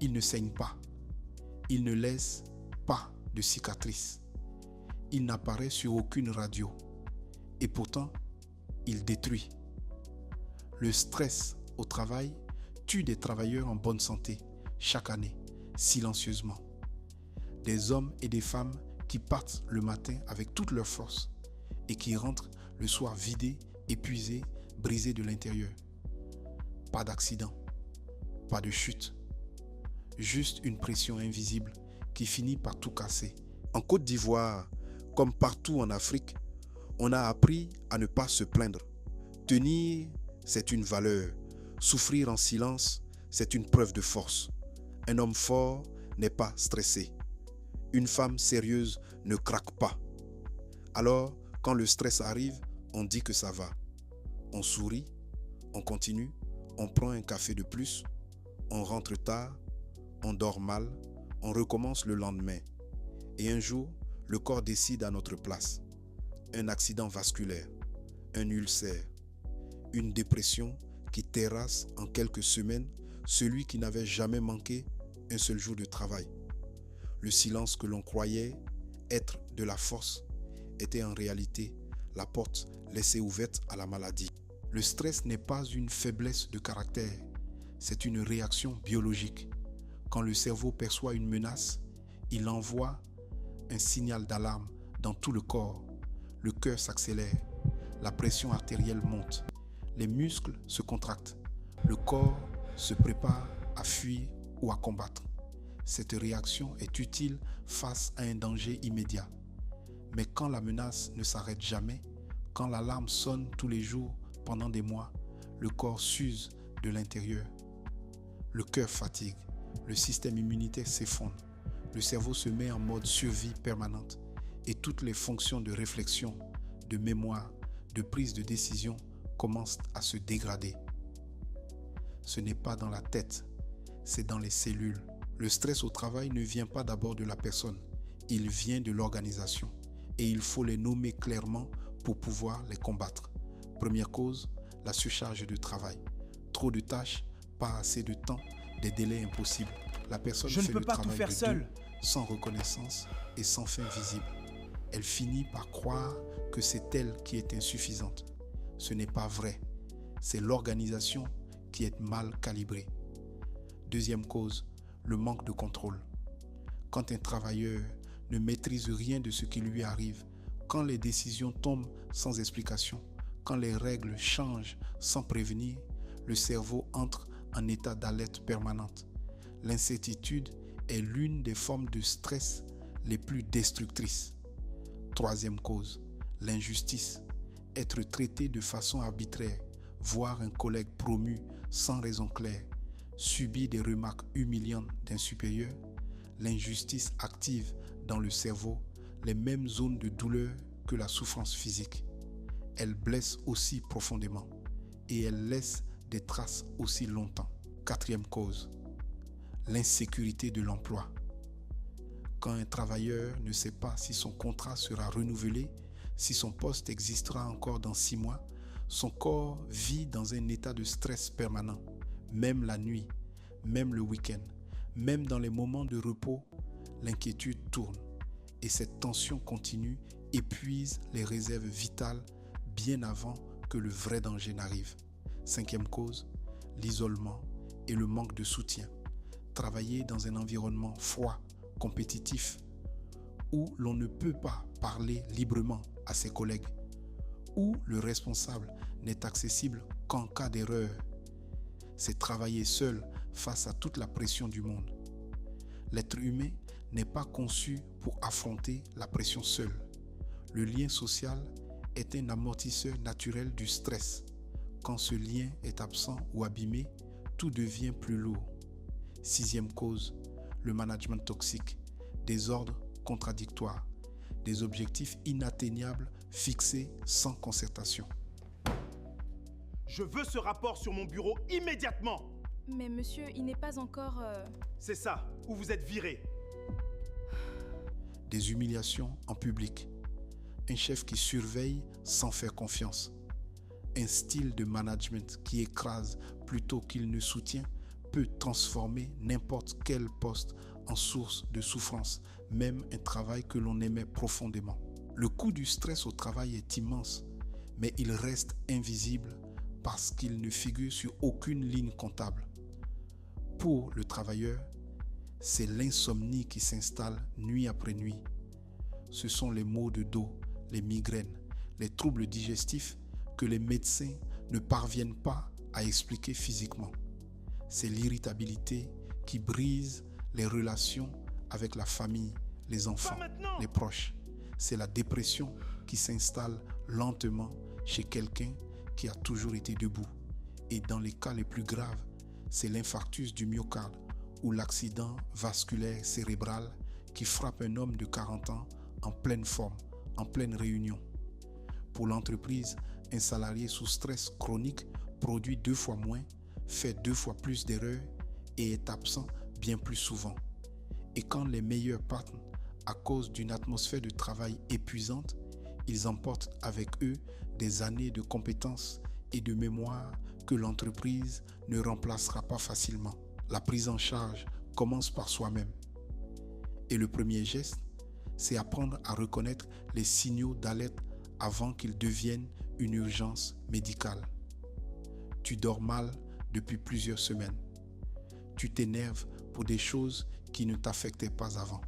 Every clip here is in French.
Il ne saigne pas. Il ne laisse pas de cicatrices. Il n'apparaît sur aucune radio. Et pourtant, il détruit. Le stress au travail tue des travailleurs en bonne santé chaque année, silencieusement. Des hommes et des femmes qui partent le matin avec toute leur force et qui rentrent le soir vidés, épuisés, brisés de l'intérieur. Pas d'accident, pas de chute, juste une pression invisible qui finit par tout casser. En Côte d'Ivoire, comme partout en Afrique, on a appris à ne pas se plaindre. Tenir, c'est une valeur. Souffrir en silence, c'est une preuve de force. Un homme fort n'est pas stressé. Une femme sérieuse ne craque pas. Alors, quand le stress arrive, on dit que ça va. On sourit, on continue, on prend un café de plus, on rentre tard, on dort mal, on recommence le lendemain. Et un jour, le corps décide à notre place. Un accident vasculaire, un ulcère, une dépression qui terrasse en quelques semaines celui qui n'avait jamais manqué un seul jour de travail. Le silence que l'on croyait être de la force était en réalité la porte laissée ouverte à la maladie. Le stress n'est pas une faiblesse de caractère, c'est une réaction biologique. Quand le cerveau perçoit une menace, il envoie un signal d'alarme dans tout le corps. Le cœur s'accélère, la pression artérielle monte, les muscles se contractent, le corps se prépare à fuir ou à combattre. Cette réaction est utile face à un danger immédiat. Mais quand la menace ne s'arrête jamais, quand l'alarme sonne tous les jours pendant des mois, le corps s'use de l'intérieur. Le cœur fatigue, le système immunitaire s'effondre, le cerveau se met en mode survie permanente et toutes les fonctions de réflexion, de mémoire, de prise de décision commencent à se dégrader. Ce n'est pas dans la tête, c'est dans les cellules. Le stress au travail ne vient pas d'abord de la personne, il vient de l'organisation et il faut les nommer clairement pour pouvoir les combattre. Première cause, la surcharge de travail. Trop de tâches, pas assez de temps, des délais impossibles. La personne fait le travail de deux, sans reconnaissance et sans fin visible. Elle finit par croire que c'est elle qui est insuffisante. Ce n'est pas vrai. C'est l'organisation qui est mal calibrée. Deuxième cause, le manque de contrôle. Quand un travailleur ne maîtrise rien de ce qui lui arrive, quand les décisions tombent sans explication, quand les règles changent sans prévenir, le cerveau entre en état d'alerte permanente. L'incertitude est l'une des formes de stress les plus destructrices. Troisième cause, l'injustice. Être traité de façon arbitraire, voir un collègue promu sans raison claire, subir des remarques humiliantes d'un supérieur, l'injustice active dans le cerveau les mêmes zones de douleur que la souffrance physique. Elle blesse aussi profondément et elle laisse des traces aussi longtemps. Quatrième cause, l'insécurité de l'emploi. Quand un travailleur ne sait pas si son contrat sera renouvelé, si son poste existera encore dans 6 mois, son corps vit dans un état de stress permanent, même la nuit, même le week-end, même dans les moments de repos, l'inquiétude tourne et cette tension continue épuise les réserves vitales bien avant que le vrai danger n'arrive. Cinquième cause, l'isolement et le manque de soutien. Travailler dans un environnement froid, compétitif, où l'on ne peut pas parler librement à ses collègues, où le responsable n'est accessible qu'en cas d'erreur. C'est travailler seul face à toute la pression du monde. L'être humain n'est pas conçu pour affronter la pression seul. Le lien social est un amortisseur naturel du stress. Quand ce lien est absent ou abîmé, tout devient plus lourd. Sixième cause, le management toxique, des ordres contradictoires, des objectifs inatteignables fixés sans concertation. Je veux ce rapport sur mon bureau immédiatement. Mais monsieur, il n'est pas encore... C'est ça, où vous êtes viré. Des humiliations en public, un chef qui surveille sans faire confiance, un style de management qui écrase plutôt qu'il ne soutient peut transformer n'importe quel poste en source de souffrance, même un travail que l'on aimait profondément. Le coût du stress au travail est immense, mais il reste invisible parce qu'il ne figure sur aucune ligne comptable. Pour le travailleur, c'est l'insomnie qui s'installe nuit après nuit. Ce sont les maux de dos, les migraines, les troubles digestifs que les médecins ne parviennent pas à expliquer physiquement. C'est l'irritabilité qui brise les relations avec la famille, les enfants, les proches. C'est la dépression qui s'installe lentement chez quelqu'un qui a toujours été debout. Et dans les cas les plus graves, c'est l'infarctus du myocarde ou l'accident vasculaire cérébral qui frappe un homme de 40 ans en pleine forme, en pleine réunion. Pour l'entreprise, un salarié sous stress chronique produit 2 fois moins, fait 2 fois plus d'erreurs et est absent bien plus souvent. Et quand les meilleurs partent à cause d'une atmosphère de travail épuisante, ils emportent avec eux des années de compétences et de mémoire que l'entreprise ne remplacera pas facilement. La prise en charge commence par soi-même. Et le premier geste, c'est apprendre à reconnaître les signaux d'alerte avant qu'ils deviennent une urgence médicale. Tu dors mal depuis plusieurs semaines. Tu t'énerves pour des choses qui ne t'affectaient pas avant.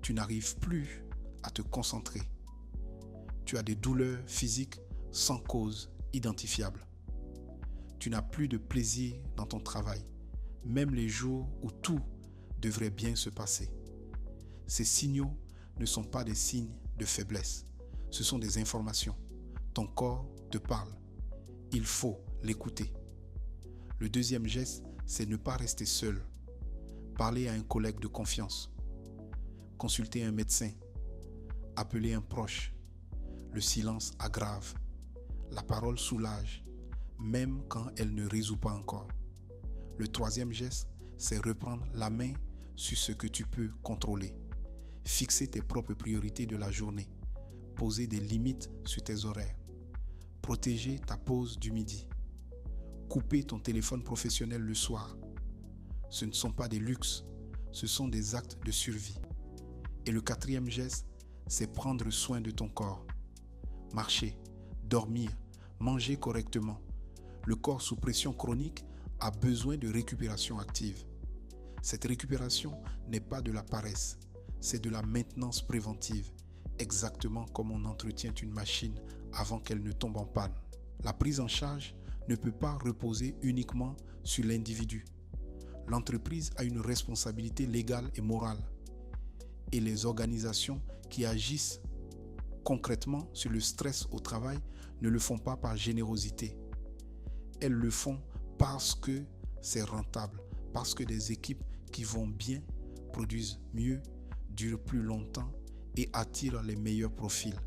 Tu n'arrives plus à te concentrer. Tu as des douleurs physiques sans cause identifiable. Tu n'as plus de plaisir dans ton travail, même les jours où tout devrait bien se passer. Ces signaux ne sont pas des signes de faiblesse, ce sont des informations. Ton corps te parle. Il faut l'écouter. Le deuxième geste, c'est ne pas rester seul. Parler à un collègue de confiance. Consulter un médecin. Appeler un proche. Le silence aggrave. La parole soulage, même quand elle ne résout pas encore. Le troisième geste, c'est reprendre la main sur ce que tu peux contrôler. Fixer tes propres priorités de la journée. Poser des limites sur tes horaires. Protéger ta pause du midi. Couper ton téléphone professionnel le soir. Ce ne sont pas des luxes, ce sont des actes de survie. Et le quatrième geste, c'est prendre soin de ton corps. Marcher, dormir, manger correctement. Le corps sous pression chronique a besoin de récupération active. Cette récupération n'est pas de la paresse, c'est de la maintenance préventive, exactement comme on entretient une machine avant qu'elle ne tombe en panne. La prise en charge ne peut pas reposer uniquement sur l'individu. L'entreprise a une responsabilité légale et morale. Et les organisations qui agissent concrètement sur le stress au travail ne le font pas par générosité. Elles le font parce que c'est rentable, parce que des équipes qui vont bien produisent mieux, durent plus longtemps et attirent les meilleurs profils.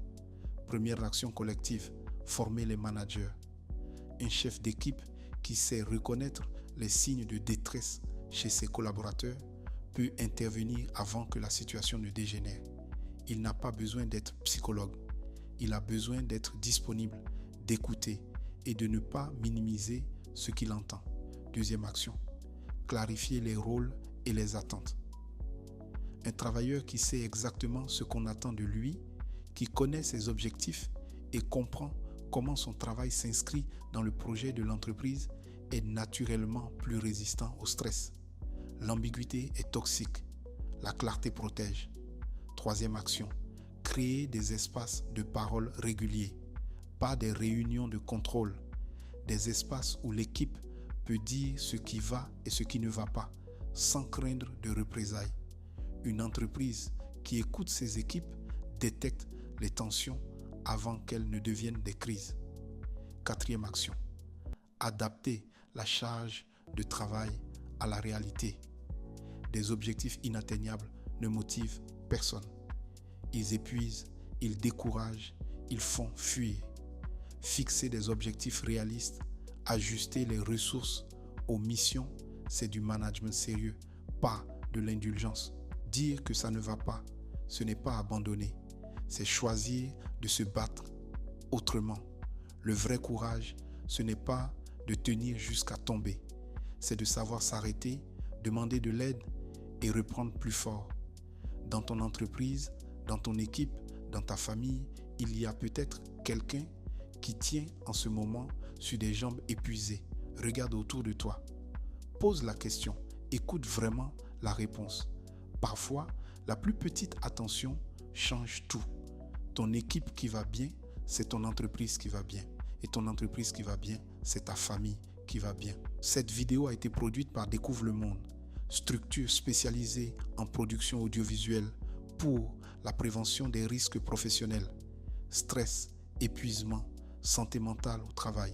Première action collective, former les managers. Un chef d'équipe qui sait reconnaître les signes de détresse chez ses collaborateurs peut intervenir avant que la situation ne dégénère. Il n'a pas besoin d'être psychologue. Il a besoin d'être disponible, d'écouter et de ne pas minimiser ce qu'il entend. Deuxième action, clarifier les rôles et les attentes. Un travailleur qui sait exactement ce qu'on attend de lui, qui connaît ses objectifs et comprend comment son travail s'inscrit dans le projet de l'entreprise est naturellement plus résistant au stress. L'ambiguïté est toxique. La clarté protège. Troisième action, créer des espaces de parole réguliers, pas des réunions de contrôle, des espaces où l'équipe peut dire ce qui va et ce qui ne va pas, sans craindre de représailles. Une entreprise qui écoute ses équipes détecte les tensions avant qu'elles ne deviennent des crises. Quatrième action, adapter la charge de travail à la réalité. Des objectifs inatteignables ne motivent personne. Ils épuisent, ils découragent, ils font fuir. Fixer des objectifs réalistes, ajuster les ressources aux missions, c'est du management sérieux, pas de l'indulgence. Dire que ça ne va pas, ce n'est pas abandonner, c'est choisir de se battre autrement. Le vrai courage, ce n'est pas de tenir jusqu'à tomber, c'est de savoir s'arrêter, demander de l'aide et reprendre plus fort. Dans ton entreprise, dans ton équipe, dans ta famille, il y a peut-être quelqu'un qui tient en ce moment sur des jambes épuisées. Regarde autour de toi. Pose la question. Écoute vraiment la réponse. Parfois, la plus petite attention change tout. Ton équipe qui va bien, c'est ton entreprise qui va bien. Et ton entreprise qui va bien, c'est ta famille qui va bien. Cette vidéo a été produite par Découvre le Monde, structure spécialisée en production audiovisuelle pour la prévention des risques professionnels, stress, épuisement, santé mentale au travail.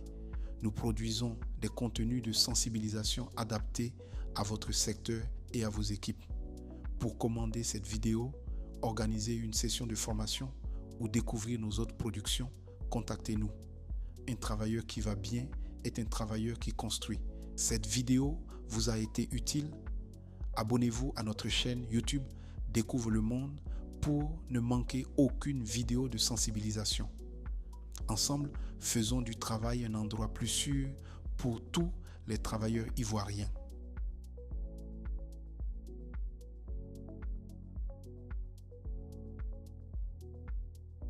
Nous produisons des contenus de sensibilisation adaptés à votre secteur et à vos équipes. Pour commander cette vidéo, organiser une session de formation ou découvrir nos autres productions, contactez-nous. Un travailleur qui va bien est un travailleur qui construit. Cette vidéo vous a été utile? Abonnez-vous à notre chaîne YouTube Découvre le Monde pour ne manquer aucune vidéo de sensibilisation. Ensemble, faisons du travail un endroit plus sûr pour tous les travailleurs ivoiriens.